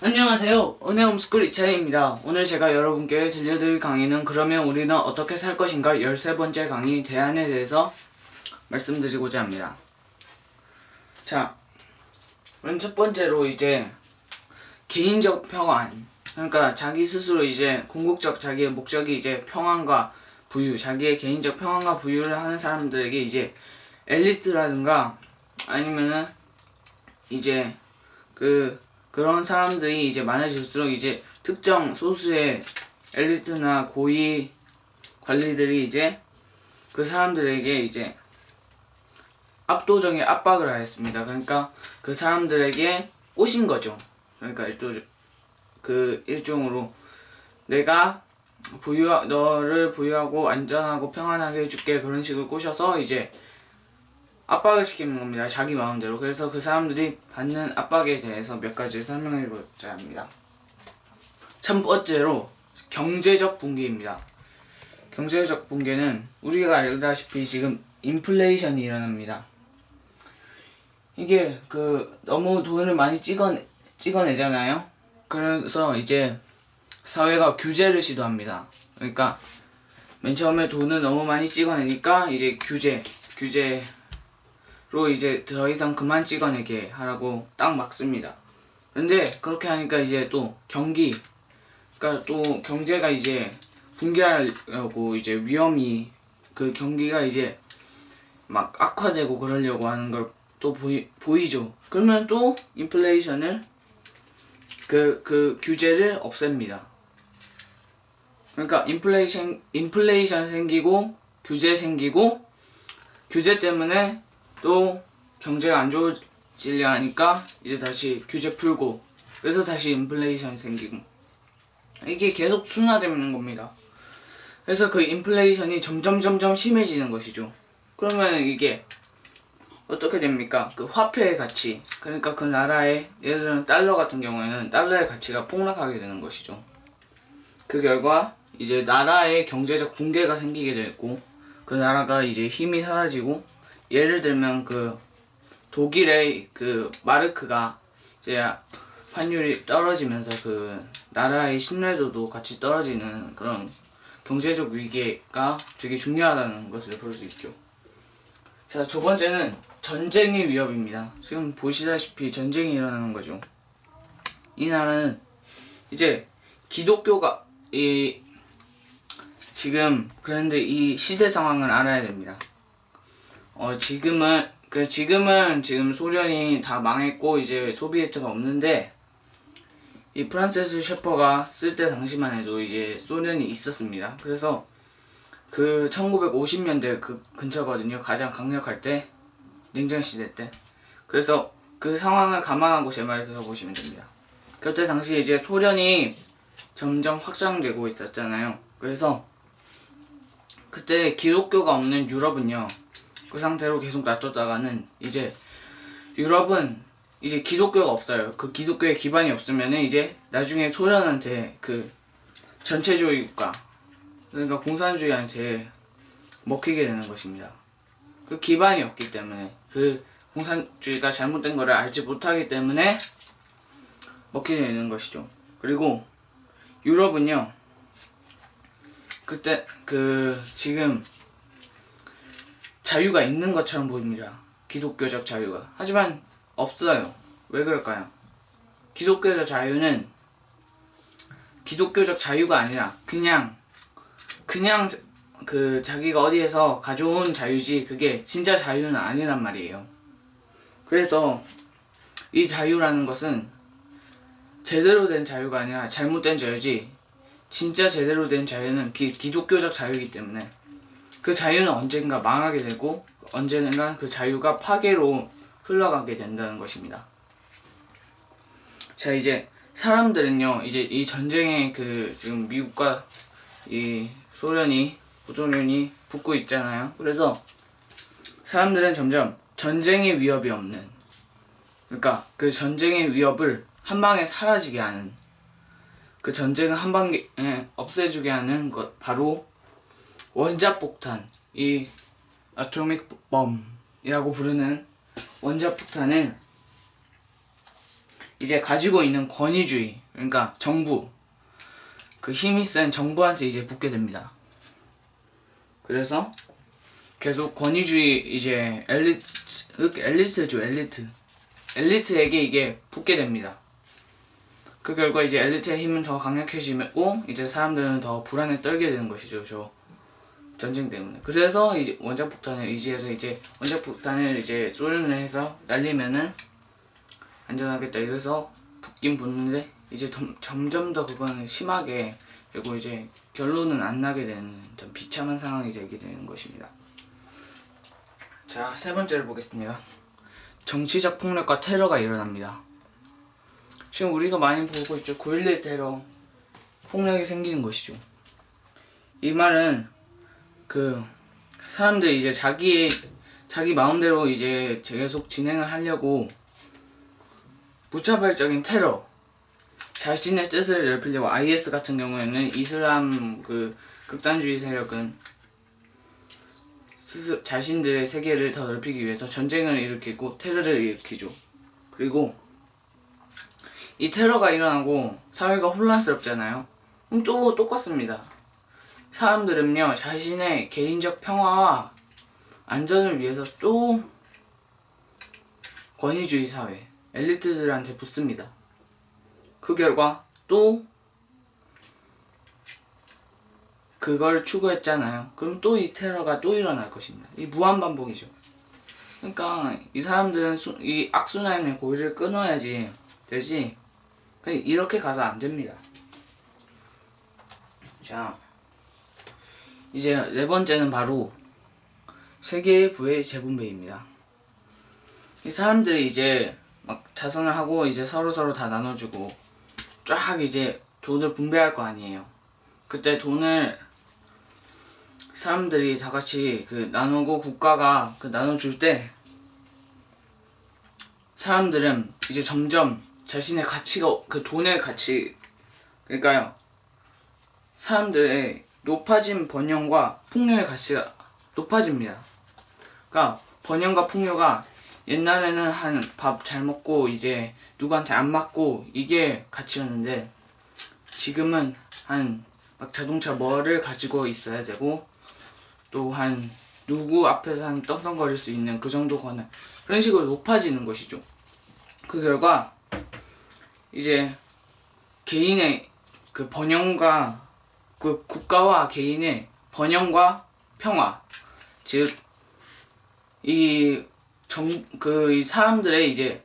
안녕하세요. 은혜홈스쿨 이찬희입니다. 오늘 제가 여러분께 들려드릴 강의는 그러면 우리는 어떻게 살 것인가 13번째 강의 대안에 대해서 말씀드리고자 합니다. 자, 맨 첫 번째로 이제 개인적 평안, 그러니까 자기 스스로 이제 궁극적 자기의 목적이 이제 평안과 부유, 자기의 개인적 평안과 부유를 하는 사람들에게 이제 엘리트라든가 아니면은 이제 그런 사람들이 이제 많아질수록 이제 특정 소수의 엘리트나 고위 관리들이 이제 그 사람들에게 이제 압도적인 압박을 하였습니다. 그러니까 그 사람들에게 꼬신 거죠. 그러니까 일종으로 내가 너를 부유하고 안전하고 평안하게 해줄게, 그런 식으로 꼬셔서 이제 압박을 시키는 겁니다. 자기 마음대로. 그래서 그 사람들이 받는 압박에 대해서 몇 가지 설명해 보자 합니다. 첫 번째로 경제적 붕괴입니다. 경제적 붕괴는 우리가 알다시피 지금 인플레이션이 일어납니다. 이게 너무 돈을 많이 찍어내잖아요. 그래서 이제 사회가 규제를 시도합니다. 그러니까 맨 처음에 돈을 너무 많이 찍어내니까 이제 규제로 이제 더 이상 그만 찍어내게 하라고 딱 막습니다. 그런데 그렇게 하니까 이제 또 그러니까 또 경제가 이제 붕괴하려고 이제 위험이, 그 경기가 이제 막 악화되고 그러려고 하는 걸 또 보이죠. 그러면 또 인플레이션을 그 규제를 없앱니다. 그러니까 인플레이션 생기고 규제 생기고, 규제 때문에 또 경제가 안 좋아지려 하니까 이제 다시 규제 풀고, 그래서 다시 인플레이션 생기고, 이게 계속 순화되는 겁니다. 그래서 그 인플레이션이 점점 심해지는 것이죠. 그러면 이게 어떻게 됩니까? 그 화폐의 가치, 그러니까 그 나라의, 예를 들어 달러 같은 경우에는 달러의 가치가 폭락하게 되는 것이죠. 그 결과 이제 나라의 경제적 붕괴가 생기게 되고, 그 나라가 이제 힘이 사라지고, 예를 들면 그 독일의 그 마르크가 이제 환율이 떨어지면서 그 나라의 신뢰도도 같이 떨어지는 그런 경제적 위기가 되게 중요하다는 것을 볼 수 있죠. 자, 두 번째는 전쟁의 위협입니다. 지금 보시다시피 전쟁이 일어나는 거죠. 이 나라는 이제 기독교가 지금, 그런데 이 시대 상황을 알아야 됩니다. 지금 소련이 다 망했고 이제 소비에트가 없는데, 이 프란시스 셰퍼가 쓸 때 당시만 해도 이제 소련이 있었습니다. 그래서 그 1950년대 그 근처거든요. 가장 강력할 때, 냉전 시대 때. 그래서 그 상황을 감안하고 제 말을 들어보시면 됩니다. 그때 당시 이제 소련이 점점 확장되고 있었잖아요. 그래서 그때 기독교가 없는 유럽은요, 그 상태로 계속 놔뒀다가는 이제 유럽은 이제 기독교가 없어요. 그 기독교의 기반이 없으면은 이제 나중에 소련한테 그 전체주의 국가, 그러니까 공산주의한테 먹히게 되는 것입니다. 그 기반이 없기 때문에, 그 공산주의가 잘못된 거를 알지 못하기 때문에 먹히게 되는 것이죠. 그리고 유럽은요, 그때 지금 자유가 있는 것처럼 보입니다. 기독교적 자유가. 하지만 없어요. 왜 그럴까요? 기독교적 자유는 기독교적 자유가 아니라 그냥 그 자기가 어디에서 가져온 자유지, 그게 진짜 자유는 아니란 말이에요. 그래서 이 자유라는 것은 제대로 된 자유가 아니라 잘못된 자유지, 진짜 제대로 된 자유는 기독교적 자유이기 때문에 그 자유는 언젠가 망하게 되고 언젠가 그 자유가 파괴로 흘러가게 된다는 것입니다. 자, 이제 사람들은요, 이제 이 전쟁에 지금 미국과 이 보소련이 붙고 있잖아요. 그래서 사람들은 점점 전쟁의 위협이 없는, 그러니까 그 전쟁의 위협을 한 방에 사라지게 하는, 그 전쟁을 한 방에 없애주게 하는 것, 바로 원자폭탄, 이 아토믹 bom이라고 부르는 원자폭탄을 이제 가지고 있는 권위주의, 그러니까 정부, 그 힘이 센 정부한테 이제 붙게 됩니다. 그래서 계속 권위주의 이제 엘리트죠, 엘리트에게 이게 붙게 됩니다. 그 결과 이제 엘리트의 힘은 더 강력해지고 이제 사람들은 더 불안에 떨게 되는 것이죠, 저 전쟁 때문에. 그래서 이제 원자폭탄을 의지해서 이제 원자폭탄을 이제 소련을 해서 날리면은 안전하겠다. 이래서 붙긴 붙는데 이제 점점 더 그거는 심하게 그리고 이제 결론은 안 나게 되는 좀 비참한 상황이 되게 되는 것입니다. 자, 세 번째를 보겠습니다. 정치적 폭력과 테러가 일어납니다. 지금 우리가 많이 보고 있죠. 9.11 테러 폭력이 생기는 것이죠. 이 말은 그 사람들이 이제 자기 마음대로 이제 계속 진행을 하려고 무차별적인 테러, 자신의 뜻을 넓히려고 IS 같은 경우에는 이슬람 그 극단주의 세력은 자신들의 세계를 더 넓히기 위해서 전쟁을 일으키고 테러를 일으키죠. 그리고 이 테러가 일어나고 사회가 혼란스럽잖아요. 그럼 또 똑같습니다. 사람들은요, 자신의 개인적 평화와 안전을 위해서 또 권위주의 사회, 엘리트들한테 붙습니다. 그 결과 또 그걸 추구했잖아요. 그럼 또 이 테러가 또 일어날 것입니다. 이 무한반복이죠. 그러니까 이 사람들은 이 악순환의 고리를 끊어야지 되지, 그냥 이렇게 가서 안 됩니다. 자, 이제 네 번째는 바로 세계의 부의 재분배입니다. 이 사람들이 이제 막 자선을 하고 이제 서로 다 나눠주고 쫙 이제 돈을 분배할 거 아니에요. 그때 돈을 사람들이 다 같이 그 나누고 국가가 그 나눠줄 때 사람들은 이제 점점 자신의 가치가 그 돈의 가치, 그러니까요, 사람들의 높아진 번영과 풍요의 가치가 높아집니다. 그러니까 번영과 풍요가 옛날에는 한 밥 잘 먹고 이제 누구한테 안 맞고 이게 가치였는데 지금은 한 막 자동차 뭐를 가지고 있어야 되고 또 한 누구 앞에서 한 떵떵거릴 수 있는 그 정도 권한, 그런 식으로 높아지는 것이죠. 그 결과 이제 개인의 그 번영과 그 국가와 개인의 번영과 평화, 즉 이 사람들의 이제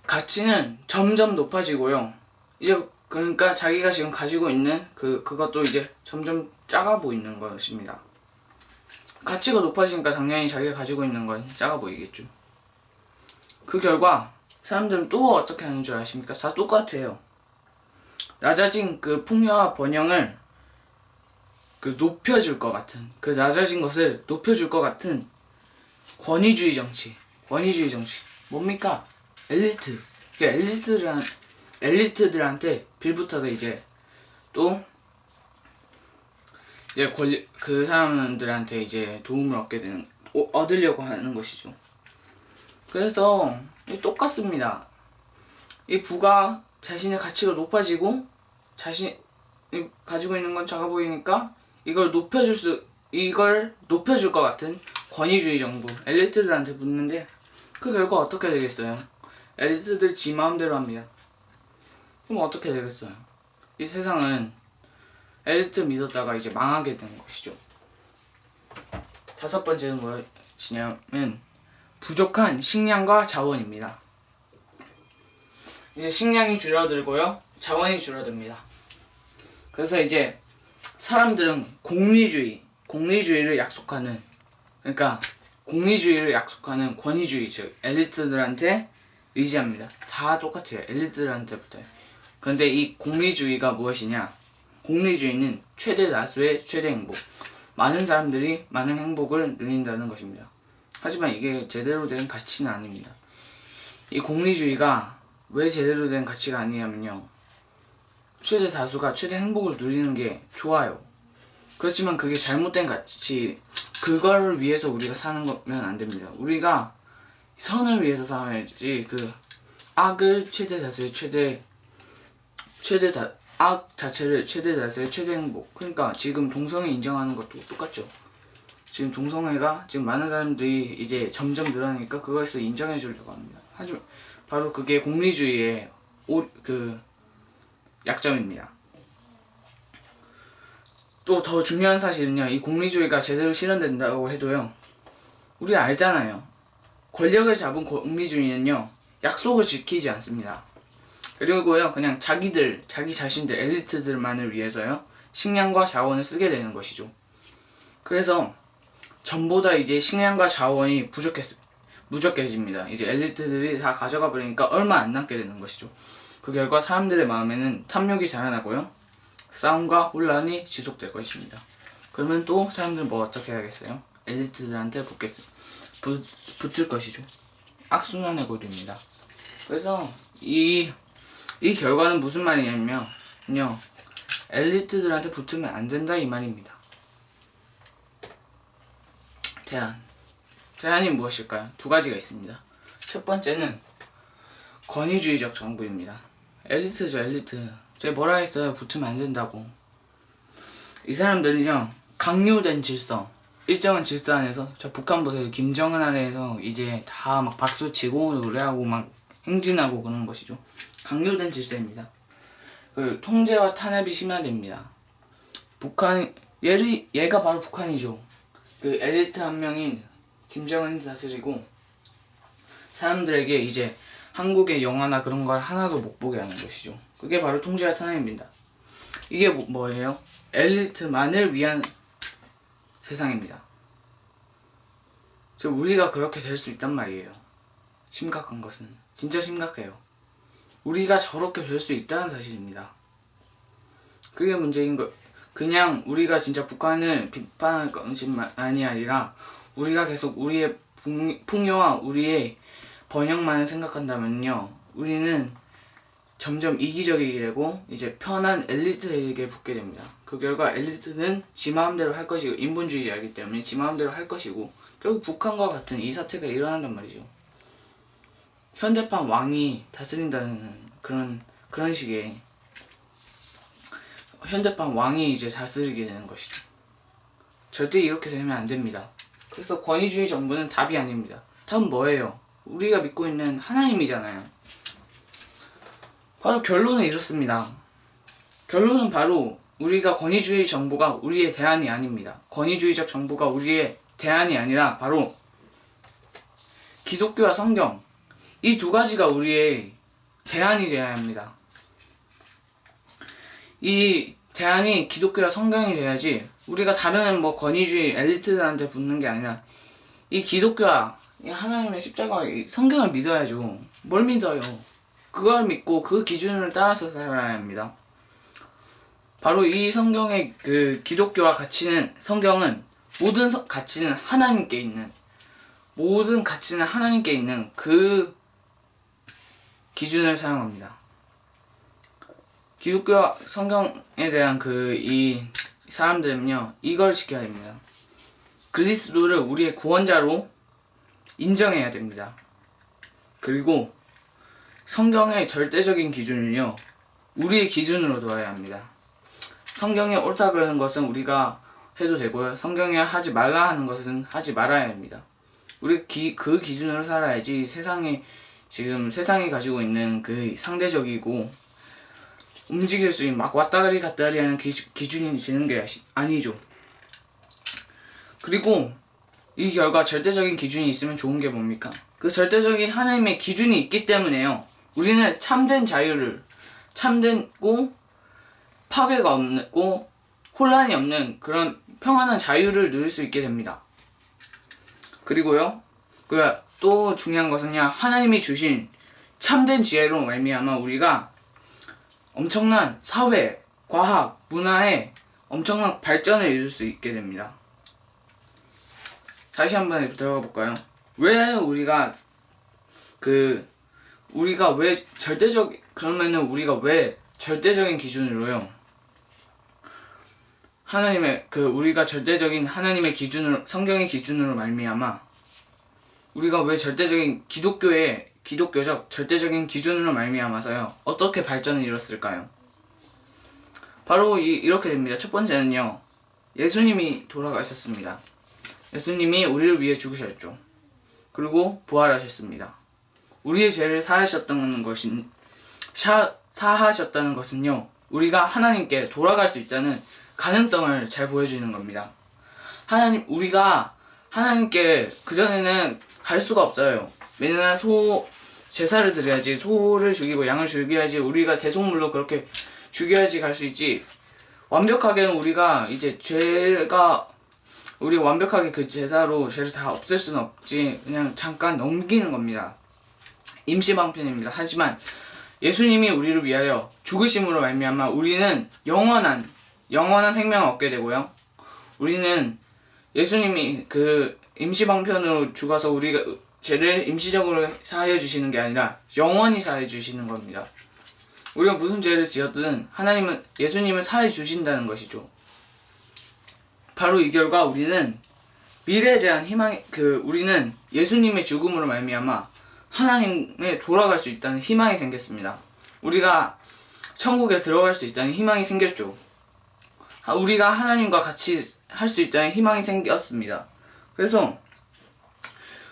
가치는 점점 높아지고요. 이제 그러니까 자기가 지금 가지고 있는 그것도 이제 점점 작아 보이는 것입니다. 가치가 높아지니까 당연히 자기가 가지고 있는 건 작아 보이겠죠. 그 결과 사람들은 또 어떻게 하는 줄 아십니까? 다 똑같아요. 낮아진 그 풍요와 번영을 그 높여줄 것 같은, 그 낮아진 것을 높여줄 것 같은 권위주의 정치 뭡니까? 엘리트. 엘리트들한테 빌붙어서 이제 또 이제 그 사람들한테 이제 도움을 얻으려고 하는 것이죠. 그래서 똑같습니다. 이 부가 자신의 가치가 높아지고 자신이 가지고 있는 건 작아 보이니까 이걸 높여줄 것 같은 권위주의 정부, 엘리트들한테 붙는데 그 결과 어떻게 되겠어요? 엘리트들 지 마음대로 합니다. 그럼 어떻게 되겠어요? 이 세상은 엘리트 믿었다가 이제 망하게 되는 것이죠. 다섯 번째는 무엇이냐면 부족한 식량과 자원입니다. 이제 식량이 줄어들고요, 자원이 줄어듭니다. 그래서 이제 사람들은 공리주의를 약속하는, 그러니까 공리주의를 약속하는 권위주의, 즉 엘리트들한테 의지합니다. 다 똑같아요. 엘리트들한테부터. 그런데 이 공리주의가 무엇이냐? 공리주의는 최대 다수의 최대 행복, 많은 사람들이 많은 행복을 누린다는 것입니다. 하지만 이게 제대로 된 가치는 아닙니다. 이 공리주의가 왜 제대로 된 가치가 아니냐면요, 최대 다수가 최대 행복을 누리는 게 좋아요. 그렇지만 그게 잘못된 가치, 그걸 위해서 우리가 사는 거면 안 됩니다. 우리가 선을 위해서 살아야지 악을 최대 다스려 악 자체를 최대 다스려 최대 행복. 그러니까 지금 동성애 인정하는 것도 똑같죠. 지금 동성애가 지금 많은 사람들이 이제 점점 늘어나니까 그것을 인정해 주려고 합니다. 하지만 바로 그게 공리주의의 약점입니다. 또 더 중요한 사실은요, 이 공리주의가 제대로 실현된다고 해도요, 우리 알잖아요. 권력을 잡은 공리주의는요, 약속을 지키지 않습니다. 그리고요, 그냥 자기 자신들, 엘리트들만을 위해서요, 식량과 자원을 쓰게 되는 것이죠. 그래서 전보다 이제 식량과 자원이 부족해집니다. 이제 엘리트들이 다 가져가 버리니까 얼마 안 남게 되는 것이죠. 그 결과 사람들의 마음에는 탐욕이 자라나고요, 싸움과 혼란이 지속될 것입니다. 그러면 또 사람들은 뭐 어떻게 해야겠어요? 엘리트들한테 붙을 것이죠. 악순환의 고리입니다. 그래서 이 결과는 무슨 말이냐면요, 엘리트들한테 붙으면 안 된다 이 말입니다. 대안이 무엇일까요? 두 가지가 있습니다. 첫 번째는 권위주의적 정부입니다. 엘리트죠, 엘리트. 제가 뭐라 했어요? 붙으면 안 된다고. 이 사람들은요, 강요된 질서, 일정한 질서 안에서, 저 북한 보세요. 김정은 아래에서 이제 다 막 박수치고 노래하고 막 행진하고 그런 것이죠. 강요된 질서입니다. 그 통제와 탄압이 심화됩니다. 얘가 바로 북한이죠. 그 엘리트 한 명인 김정은이 다스리고 사람들에게 이제 한국의 영화나 그런 걸 하나도 못 보게 하는 것이죠. 그게 바로 통제와 탄압입니다. 이게 뭐예요? 엘리트만을 위한 세상입니다. 우리가 그렇게 될 수 있단 말이에요. 심각한 것은 진짜 심각해요. 우리가 저렇게 될 수 있다는 사실입니다. 그게 문제인 거. 그냥 우리가 진짜 북한을 비판할 것만이 아니라 우리가 계속 우리의 풍요와 우리의 번영만을 생각한다면요, 우리는 점점 이기적이게 되고 이제 편한 엘리트에게 붙게 됩니다. 그 결과 엘리트는 지 마음대로 할 것이고, 인본주의자이기 때문에 지 마음대로 할 것이고, 결국 북한과 같은 이 사태가 일어난단 말이죠. 현대판 왕이 다스린다는 그런 식의 현대판 왕이 이제 다스리게 되는 것이죠. 절대 이렇게 되면 안 됩니다. 그래서 권위주의 정부는 답이 아닙니다. 답은 뭐예요? 우리가 믿고 있는 하나님이잖아요. 바로 결론은 이렇습니다. 결론은 바로 우리가 권위주의 정부가 우리의 대안이 아닙니다. 권위주의적 정부가 우리의 대안이 아니라 바로 기독교와 성경, 이 두 가지가 우리의 대안이 되어야 합니다. 이 대안이 기독교와 성경이 돼야지 우리가 다른 뭐 권위주의 엘리트들한테 붙는 게 아니라 이 기독교와 이 하나님의 십자가, 성경을 믿어야죠. 뭘 믿어요? 그걸 믿고 그 기준을 따라서 살아야 합니다. 바로 이 성경의 그 기독교와 가치는, 성경은 모든 가치는 하나님께 있는, 모든 가치는 하나님께 있는 그 기준을 사용합니다. 기독교와 성경에 대한 이 사람들은요, 이걸 지켜야 됩니다. 그리스도를 우리의 구원자로 인정해야 됩니다. 그리고 성경의 절대적인 기준은요, 우리의 기준으로 둬야 합니다. 성경에 옳다 그러는 것은 우리가 해도 되고요, 성경에 하지 말라 하는 것은 하지 말아야 합니다. 우리 그 기준으로 살아야지 지금 세상이 가지고 있는 그 상대적이고 움직일 수 있는 막 왔다리 갔다리 하는 기준이 되는 게 아니죠. 그리고 이 결과 절대적인 기준이 있으면 좋은 게 뭡니까? 그 절대적인 하나님의 기준이 있기 때문에요, 우리는 참된 자유를, 참되고 파괴가 없고 혼란이 없는 그런 평안한 자유를 누릴 수 있게 됩니다. 그리고요, 또 중요한 것은요, 하나님이 주신 참된 지혜로 말미암아 우리가 엄청난 사회, 과학, 문화에 엄청난 발전을 이룰 수 있게 됩니다. 다시 한번 들어가 볼까요? 그러면은 우리가 왜 절대적인 기준으로요, 우리가 절대적인 하나님의 기준으로, 성경의 기준으로 말미암아 우리가 왜 절대적인 기독교의 기독교적 절대적인 기준으로 말미암아서요 어떻게 발전을 이뤘을까요? 바로 이렇게 됩니다. 첫 번째는요, 예수님이 돌아가셨습니다. 예수님이 우리를 위해 죽으셨죠. 그리고 부활하셨습니다. 우리의 죄를 사하셨다는 것은요, 우리가 하나님께 돌아갈 수 있다는 가능성을 잘 보여주는 겁니다. 우리가 하나님께 그전에는 갈 수가 없어요. 맨날 제사를 드려야지, 소를 죽이고 양을 죽여야지, 우리가 대속물로 그렇게 죽여야지 갈 수 있지. 완벽하게는 우리가 이제 우리가 완벽하게 그 제사로 죄를 다 없앨 수는 없지. 그냥 잠깐 넘기는 겁니다. 임시방편입니다. 하지만 예수님이 우리를 위하여 죽으심으로 말미암아 우리는 영원한 생명을 얻게 되고요. 우리는 예수님이 그 임시방편으로 죽어서 우리가 죄를 임시적으로 사하여 주시는 게 아니라 영원히 사하여 주시는 겁니다. 우리가 무슨 죄를 지었든 예수님은 사하여 주신다는 것이죠. 바로 이 결과 우리는 미래에 대한 우리는 예수님의 죽음으로 말미암아 하나님에 돌아갈 수 있다는 희망이 생겼습니다. 우리가 천국에 들어갈 수 있다는 희망이 생겼죠. 우리가 하나님과 같이 할 수 있다는 희망이 생겼습니다. 그래서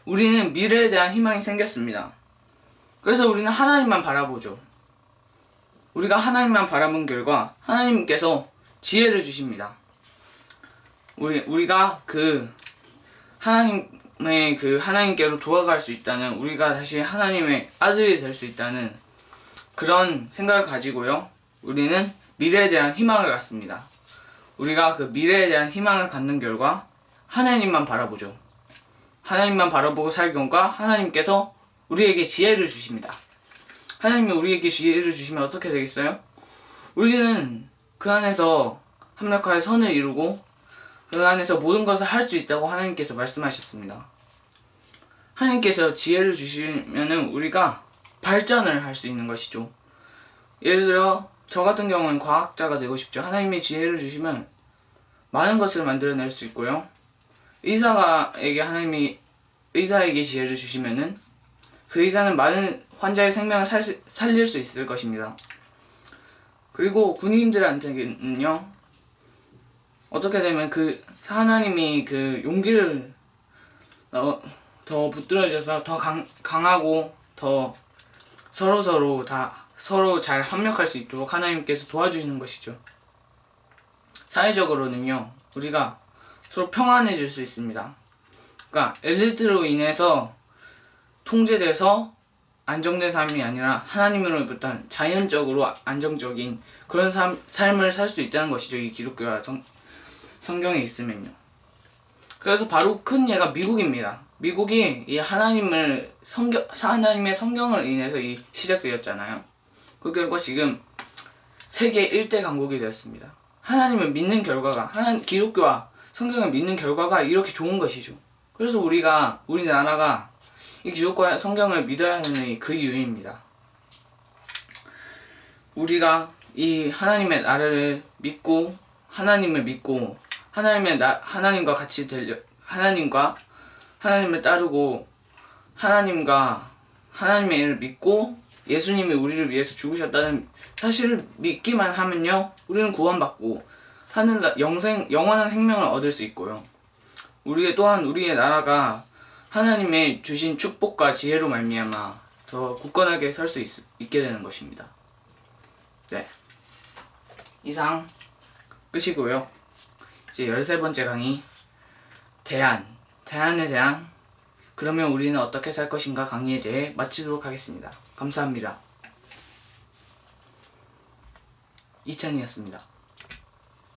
우리는 미래에 대한 희망이 생겼습니다. 그래서 우리는 하나님만 바라보죠. 우리가 하나님만 바라본 결과 하나님께서 지혜를 주십니다. 우리가 하나님께로 돌아갈 수 있다는, 우리가 다시 하나님의 아들이 될 수 있다는 그런 생각을 가지고요, 우리는 미래에 대한 희망을 갖습니다. 우리가 그 미래에 대한 희망을 갖는 결과 하나님만 바라보죠. 하나님만 바라보고 살 경우가 하나님께서 우리에게 지혜를 주십니다. 하나님이 우리에게 지혜를 주시면 어떻게 되겠어요? 우리는 그 안에서 합력하여 선을 이루고 그 안에서 모든 것을 할 수 있다고 하나님께서 말씀하셨습니다. 하나님께서 지혜를 주시면은 우리가 발전을 할 수 있는 것이죠. 예를 들어 저 같은 경우는 과학자가 되고 싶죠. 하나님이 지혜를 주시면 많은 것을 만들어낼 수 있고요. 의사에게 지혜를 주시면은 그 의사는 많은 환자의 생명을 살릴 수 있을 것입니다. 그리고 군인들한테는요, 어떻게 되면 하나님이 용기를 더 붙들어줘서 더 강하고 더 서로 잘 합력할 수 있도록 하나님께서 도와주시는 것이죠. 사회적으로는요, 우리가 서로 평안해질 수 있습니다. 그러니까 엘리트로 인해서 통제돼서 안정된 삶이 아니라 하나님으로부터 자연적으로 안정적인 그런 삶을 살 수 있다는 것이죠. 이 기독교와 성경에 있으면요. 그래서 바로 큰 예가 미국입니다. 미국이 이 하나님의 성경을 인해서 시작되었잖아요. 그 결과 지금 세계 1대 강국이 되었습니다. 하나님을 믿는 결과가, 기독교와 성경을 믿는 결과가 이렇게 좋은 것이죠. 그래서 우리나라가 이 기독교와 성경을 믿어야 하는 그 이유입니다. 우리가 이 하나님의 나라를 믿고 하나님을 믿고 하나님과 같이 하나님을 따르고 하나님의 일을 믿고 예수님이 우리를 위해서 죽으셨다는 사실을 믿기만 하면요, 우리는 구원받고 영원한 생명을 얻을 수 있고요. 또한 우리의 나라가 하나님의 주신 축복과 지혜로 말미암아 더 굳건하게 설 수 있게 되는 것입니다. 네, 이상 끝이고요. 이제 13번째 강의, 대안에 대한 그러면 우리는 어떻게 살 것인가 강의에 대해 마치도록 하겠습니다. 감사합니다. 이찬이었습니다.